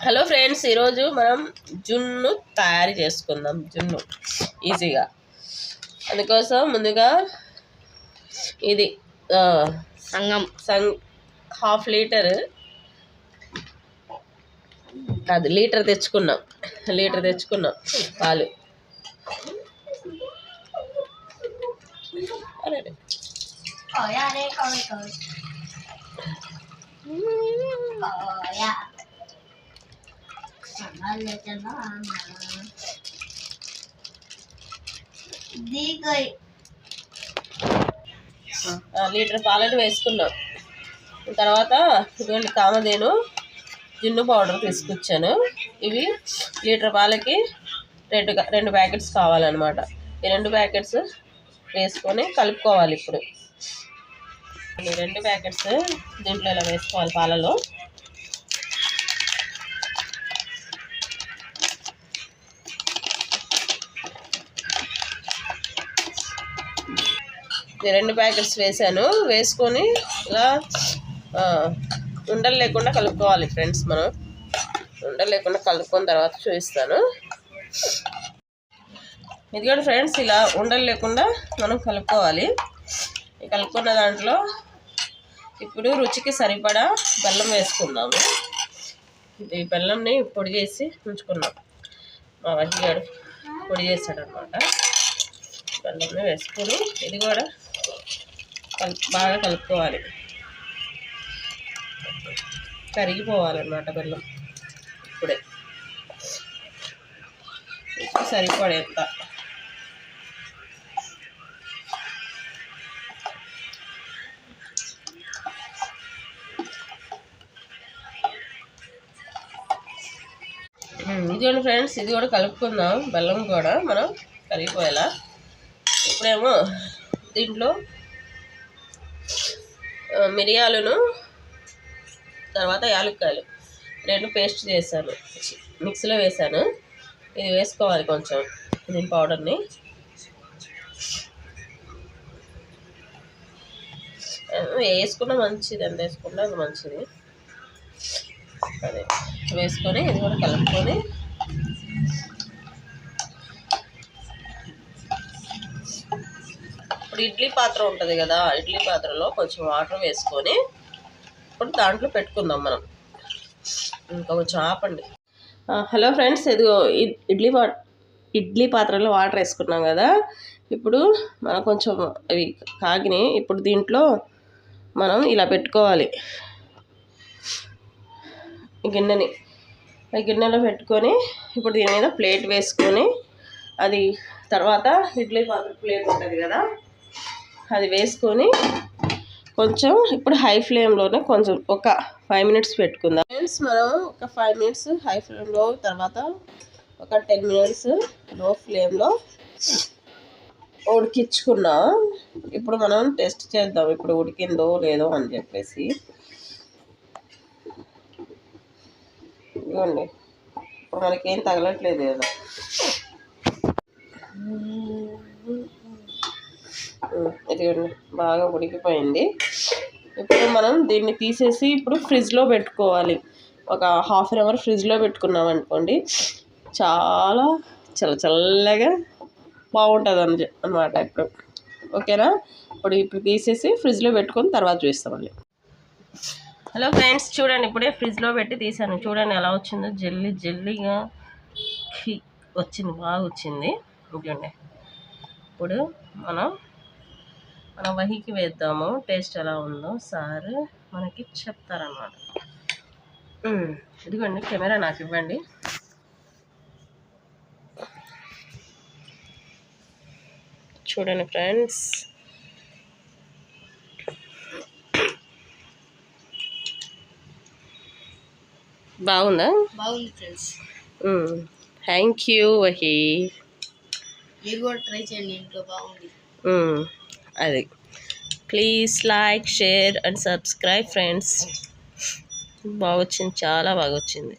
Hello friends, ఈరోజు మనం జున్ను తయారు చేసుకుందాం. జున్ను ఈజీగా. అందుకోసం ముందుగా ఇది హాఫ్ లీటర్ కాదు, లీటర్ తెచ్చుకున్నాం పాలు. లీటర్ పాలను వేసుకున్నాం. తర్వాత ఇటువంటి కామధేను జున్ను పౌడర్ తీసుకొచ్చాను. ఇవి లీటర్ పాలకి రెండు ప్యాకెట్స్ కావాలన్నమాట. ఈ 2 ప్యాకెట్స్ వేసుకొని కలుపుకోవాలి. ఇప్పుడు ఈ 2 ప్యాకెట్స్ దీంట్లో ఇలా వేసుకోవాలి పాలలో. ఈ 2 ప్యాకెట్స్ వేసుకొని ఇలా ఉండలు లేకుండా కలుపుకోవాలి ఫ్రెండ్స్. మనం ఉండలు లేకుండా కలుపుకున్న తర్వాత చూపిస్తాను. ఇదిగోండి ఫ్రెండ్స్, ఇలా ఉండలు లేకుండా మనం కలుపుకోవాలి. కలుపుకున్న దాంట్లో ఇప్పుడు రుచికి సరిపడా బెల్లం వేసుకుందాము. ఈ బెల్లంని పొడి చేసి ఉంచుకున్నాం. మా వడ్డీగాడు పొడి చేశాడు అనమాట. బెల్లంని వేసుకొని ఇది కూడా బాగా కలుపుకోవాలి. కరిగిపోవాలన్నమాట బెల్లం. ఇప్పుడే సరిపడేంత ఇదిగోండి ఫ్రెండ్స్, ఇది కూడా కలుపుకుందాం. బెల్లం కూడా మనం కరిగిపోయేలా. ఇప్పుడేమో దీంట్లో మిరియాలను తర్వాత యాలక్కాయలు 2 పేస్ట్ చేశాను, మిక్సీలో వేసాను. ఇది వేసుకోవాలి కొంచెం, దీని పౌడర్ని. వేసుకున్న మంచిది, ఎంత వేసుకున్నా అది మంచిది. అదే వేసుకొని ఇది కూడా కలుపుకొని ఇప్పుడు ఇడ్లీ పాత్ర ఉంటుంది కదా, ఇడ్లీ పాత్రలో కొంచెం వాటర్ వేసుకొని ఇప్పుడు దాంట్లో పెట్టుకుందాం మనం. ఇంకా కొంచెం ఆపండి. హలో ఫ్రెండ్స్, ఇదిగో ఇడ్లీ పాత్రలో వాటర్ వేసుకున్నాం కదా. ఇప్పుడు మనం కొంచెం అవి కాగినాయి. ఇప్పుడు దీంట్లో మనం ఇలా పెట్టుకోవాలి. గిన్నెలో పెట్టుకొని ఇప్పుడు దీని మీద ప్లేట్ వేసుకొని, అది తర్వాత ఇడ్లీ పాత్ర ప్లేట్ ఉంటుంది కదా, అది వేసుకొని కొంచెం ఇప్పుడు హై ఫ్లేమ్లోనే కొంచెం ఒక 5 మినిట్స్ పెట్టుకుందాం ఫ్రెండ్స్. మనం ఒక 5 మినిట్స్ హై ఫ్లేమ్లో, తర్వాత ఒక 10 మినిట్స్ లో ఫ్లేమ్లో ఉడికించుకున్నాం. ఇప్పుడు మనం టెస్ట్ చేద్దాం ఇప్పుడు ఉడికిందో లేదో అని చెప్పేసి. ఇదిగోండి, ఇప్పుడు మనకేం తగలట్లేదు కదా. ఇదిగోండి, బాగా ఉడికిపోయింది. ఇప్పుడు మనం దీన్ని తీసేసి ఇప్పుడు ఫ్రిడ్జ్లో పెట్టుకోవాలి. ఒక ½ అవర్ ఫ్రిడ్జ్లో పెట్టుకున్నాం అనుకోండి, చాలా చల్లగా బాగుంటుంది అన్నమాట. ఇప్పుడు ఓకేనా? ఇప్పుడు తీసేసి ఫ్రిడ్జ్లో పెట్టుకొని తర్వాత చూస్తామండి. హలో ఫ్రెండ్స్, చూడండి, ఇప్పుడే ఫ్రిడ్జ్లో పెట్టి తీసాను. చూడండి ఎలా వచ్చిందో, జల్లీగా వచ్చింది, బాగా వచ్చింది. చూడండి, ఇప్పుడు మన వహికి వేద్దాము. టేస్ట్ ఎలా ఉందో సార్ మనకి చెప్తారన్నమాట. ఇదిగోండి, కెమెరా నాకు ఇవ్వండి. చూడండి ఫ్రెండ్స్, బాగుందా? బాగుంది ఫ్రెండ్స్. Thank you వహి. మీరు కూడా ట్రై చేయండి ఇంట్లో, బాగుంది. అది please like, share and subscribe friends. బాగా వచ్చింది, చాలా బాగా వచ్చింది.